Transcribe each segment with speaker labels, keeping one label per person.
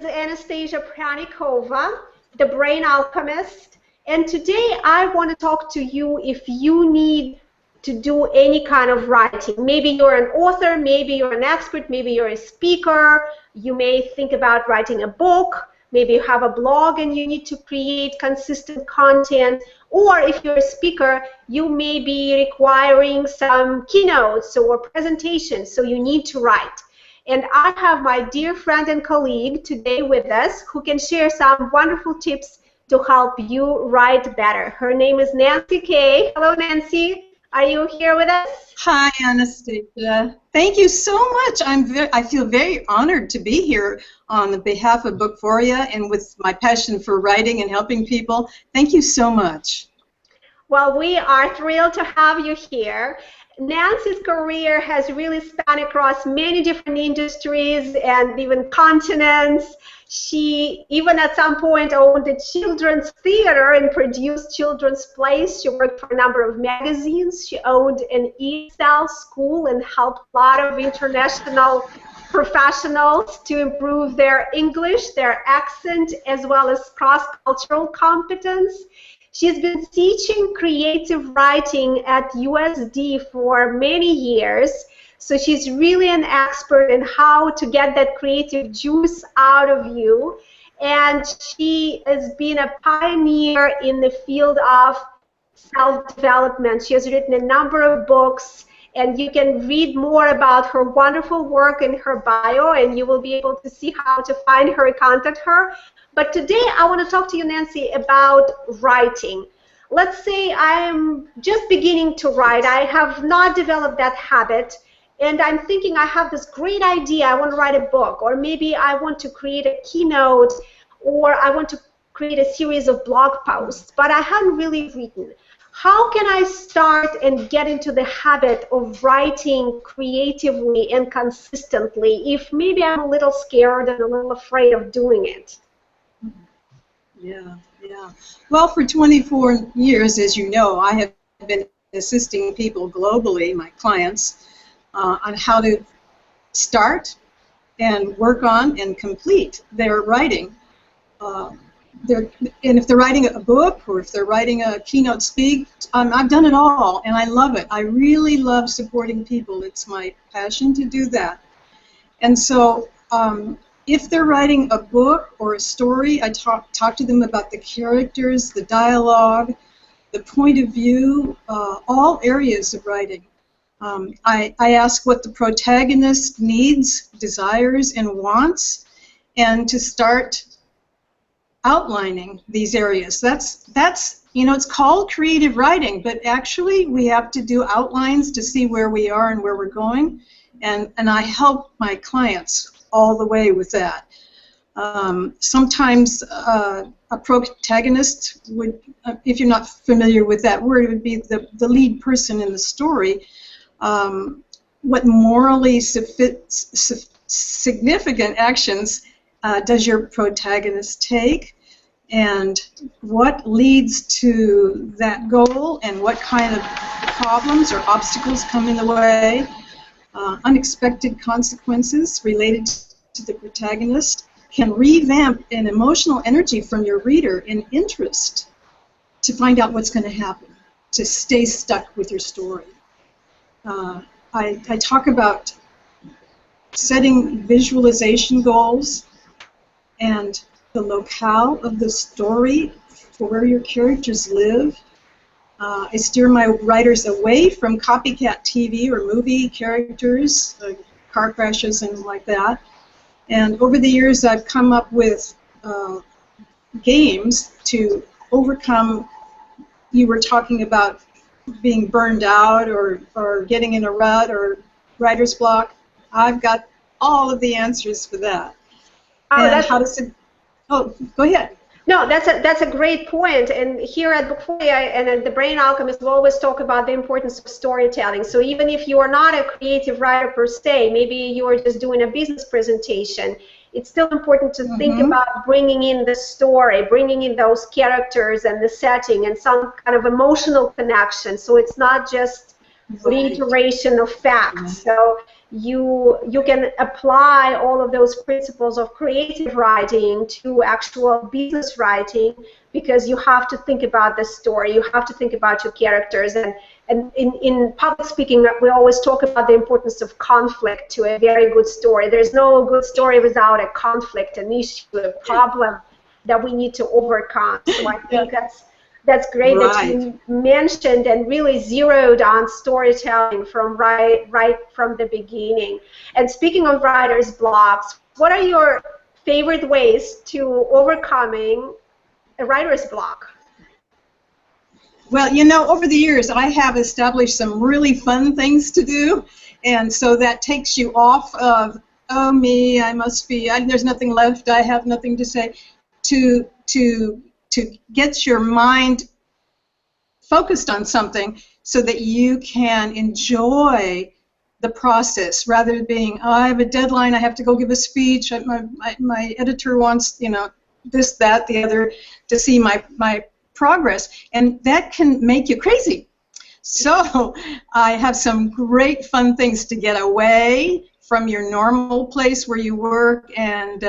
Speaker 1: Anastasia Pranikova, the Brain Alchemist, and today I want to talk to you if you need to do any kind of writing. Maybe you're an author, maybe you're an expert, maybe you're a speaker, you may think about writing a book, maybe you have a blog and you need to create consistent content, or if you're a speaker, you may be requiring some keynotes or presentations, so you need to write. And I have my dear friend and colleague today with us who can share some wonderful tips to help you write better. Her name is Nancy Kaye. Hello, Nancy. Are you here with us?
Speaker 2: Hi, Anastasia. Thank you so much. I feel very honored to be here on behalf of Bookphoria and with my passion for writing and helping people. Thank you so much.
Speaker 1: Well, we are thrilled to have you here. Nancy's career has really spanned across many different industries and even continents. She even at some point owned a children's theater and produced children's plays. She worked for a number of magazines. She owned an ESL school and helped a lot of international professionals to improve their English, their accent, as well as cross-cultural competence. She's been teaching creative writing at USD for many years, so she's really an expert in how to get that creative juice out of you. And she has been a pioneer in the field of self-development. She has written a number of books, and you can read more about her wonderful work in her bio, and you will be able to see how to find her and contact her. But today I want to talk to you, Nancy, about writing. Let's say I'm just beginning to write. I have not developed that habit, and I'm thinking I have this great idea. I want to write a book, or maybe I want to create a keynote, or I want to create a series of blog posts, but I haven't really written. How can I start and get into the habit of writing creatively and consistently if maybe I'm a little scared and a little afraid of doing it?
Speaker 2: Yeah. Well, for 24 years, as you know, I have been assisting people globally, my clients, on how to start and work on and complete their writing. And if they're writing a book or if they're writing a keynote speak, I've done it all, and I love it. I really love supporting people. It's my passion to do that. And so if they're writing a book or a story, I talk to them about the characters, the dialogue, the point of view, all areas of writing. I ask what the protagonist needs, desires, and wants, and to start outlining these areas. That's you know, it's called creative writing, but actually we have to do outlines to see where we are and where we're going, and I help my clients all the way with that. Sometimes a protagonist would, if you're not familiar with that word, it would be the lead person in the story. What morally significant actions does your protagonist take, and what leads to that goal, and what kind of problems or obstacles come in the way, unexpected consequences related to the protagonist can revamp an emotional energy from your reader and interest to find out what's going to happen, to stay stuck with your story. I talk about setting visualization goals and the locale of the story for where your characters live. I steer my writers away from copycat TV or movie characters, car crashes and like that. And over the years I've come up with games to overcome, you were talking about being burned out or getting in a rut or writer's block. I've got all of the answers for that. Oh, go ahead.
Speaker 1: No, that's a great point. And here at Bookphoria and at the Brain Alchemist, we always talk about the importance of storytelling. So even if you are not a creative writer per se, maybe you are just doing a business presentation, it's still important to think about bringing in the story, bringing in those characters and the setting and some kind of emotional connection. So it's not just reiteration of facts. So you can apply all of those principles of creative writing to actual business writing, because you have to think about the story, you have to think about your characters, and in public speaking, we always talk about the importance of conflict to a very good story. There's no good story without a conflict, an issue, a problem that we need to overcome. So I think that's great that you mentioned and really zeroed on storytelling from right from the beginning. And speaking of writer's blocks, what are your favorite ways to overcoming a writer's block?
Speaker 2: Well, you know, over the years, I have established some really fun things to do, and so that takes you off of, oh, me, I must be, there's nothing left, I have nothing to say, to get your mind focused on something so that you can enjoy the process rather than being, oh, I have a deadline, I have to go give a speech, my editor wants, you know, this, that, the other, to see my progress, and that can make you crazy. So I have some great fun things to get away from your normal place where you work, and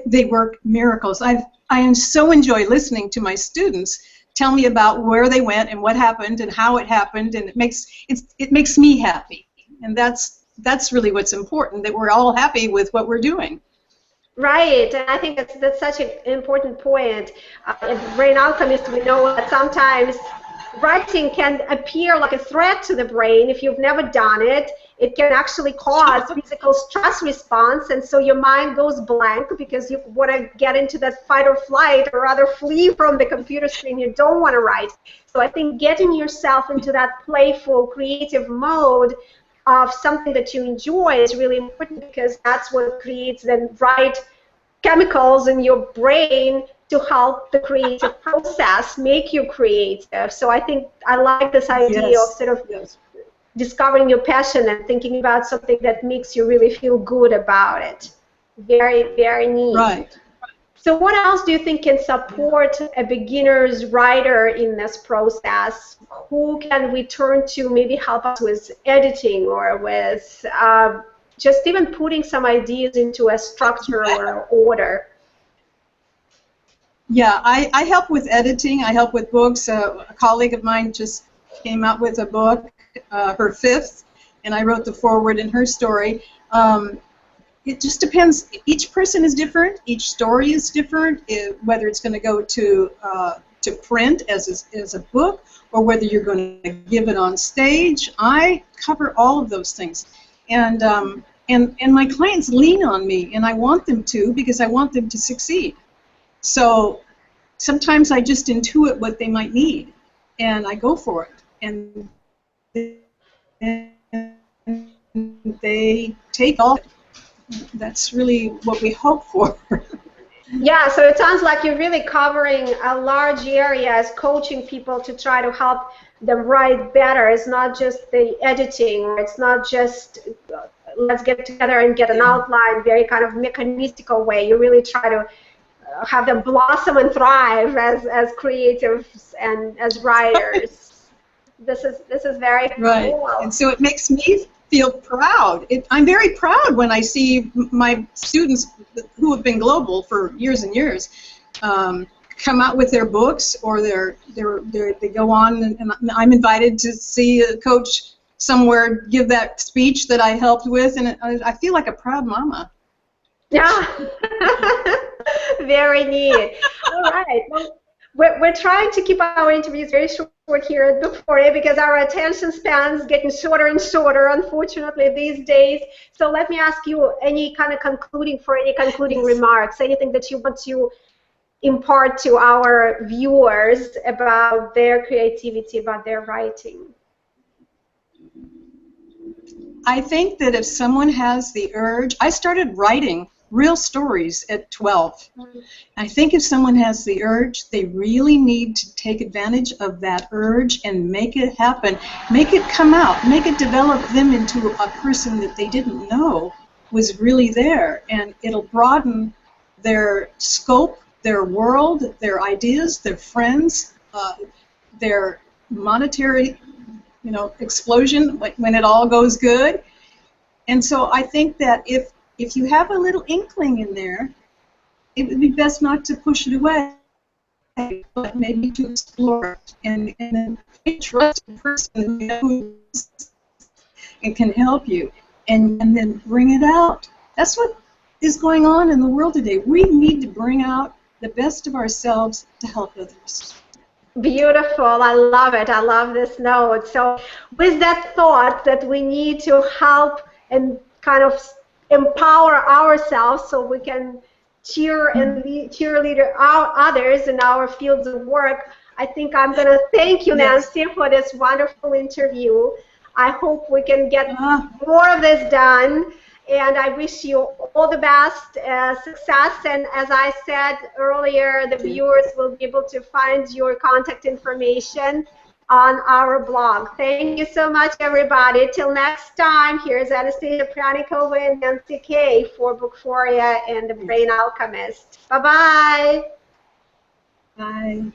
Speaker 2: they work miracles. I so enjoy listening to my students tell me about where they went and what happened and how it happened, and it makes me happy, and that's really what's important, that we're all happy with what we're doing.
Speaker 1: Right, and I think that's such an important point. In Brain Alchemist, we know that sometimes writing can appear like a threat to the brain if you've never done it. It can actually cause physical stress response, and so your mind goes blank because you want to get into that fight or flight, or rather flee from the computer screen. You don't want to write. So I think getting yourself into that playful, creative mode of something that you enjoy is really important, because that's what creates the right chemicals in your brain to help the creative process make you creative. So I think I like this idea of sort of discovering your passion and thinking about something that makes you really feel good about it. Very, very neat.
Speaker 2: Right.
Speaker 1: So what else do you think can support a beginner's writer in this process? Who can we turn to maybe help us with editing, or with just even putting some ideas into a structure or order?
Speaker 2: Yeah, I help with editing. I help with books. A colleague of mine just came out with a book, her fifth, and I wrote the foreword in her story. It just depends. Each person is different. Each story is different. Whether it's going to go to print as a book, or whether you're going to give it on stage. I cover all of those things, and my clients lean on me, and I want them to, because I want them to succeed. So sometimes I just intuit what they might need, and I go for it, and they take all. That's really what we hope for.
Speaker 1: Yeah, so it sounds like you're really covering a large area as coaching people to try to help them write better. It's not just the editing, or it's not just let's get together and get an outline, very kind of mechanistical way. You really try to have them blossom and thrive as creatives and as writers. This is very cool.
Speaker 2: And so it makes me feel proud. I'm very proud when I see my students who have been global for years and years come out with their books, or they go on, and I'm invited to see a coach somewhere give that speech that I helped with, and I feel like a proud mama.
Speaker 1: Yeah, very neat. All right. Well, we're trying to keep our interviews very short here at Book 40, because our attention spans getting shorter and shorter, unfortunately, these days. So let me ask you any concluding remarks, anything that you want to impart to our viewers about their creativity, about their writing.
Speaker 2: I think that if someone has the urge, I started writing real stories at 12. I think if someone has the urge, they really need to take advantage of that urge and make it happen. Make it come out. Make it develop them into a person that they didn't know was really there. And it'll broaden their scope, their world, their ideas, their friends, their monetary, explosion when it all goes good. And so I think that if you have a little inkling in there, it would be best not to push it away, but maybe to explore it and then trust the person who and can help you, and then bring it out. That's what is going on in the world today. We need to bring out the best of ourselves to help others.
Speaker 1: Beautiful. I love it. I love this note. So with that thought that we need to help and kind of empower ourselves so we can cheerleader our others in our fields of work, I think I'm going to thank you,
Speaker 2: Yes.
Speaker 1: Nancy, for this wonderful interview. I hope we can get more of this done. And I wish you all the best success. And as I said earlier, the viewers will be able to find your contact information on our blog. Thank you so much, everybody. Till next time, here's Anastasia Pranikova and Nancy Kaye for Bookphoria and the Brain Alchemist. Bye-bye.
Speaker 2: Bye.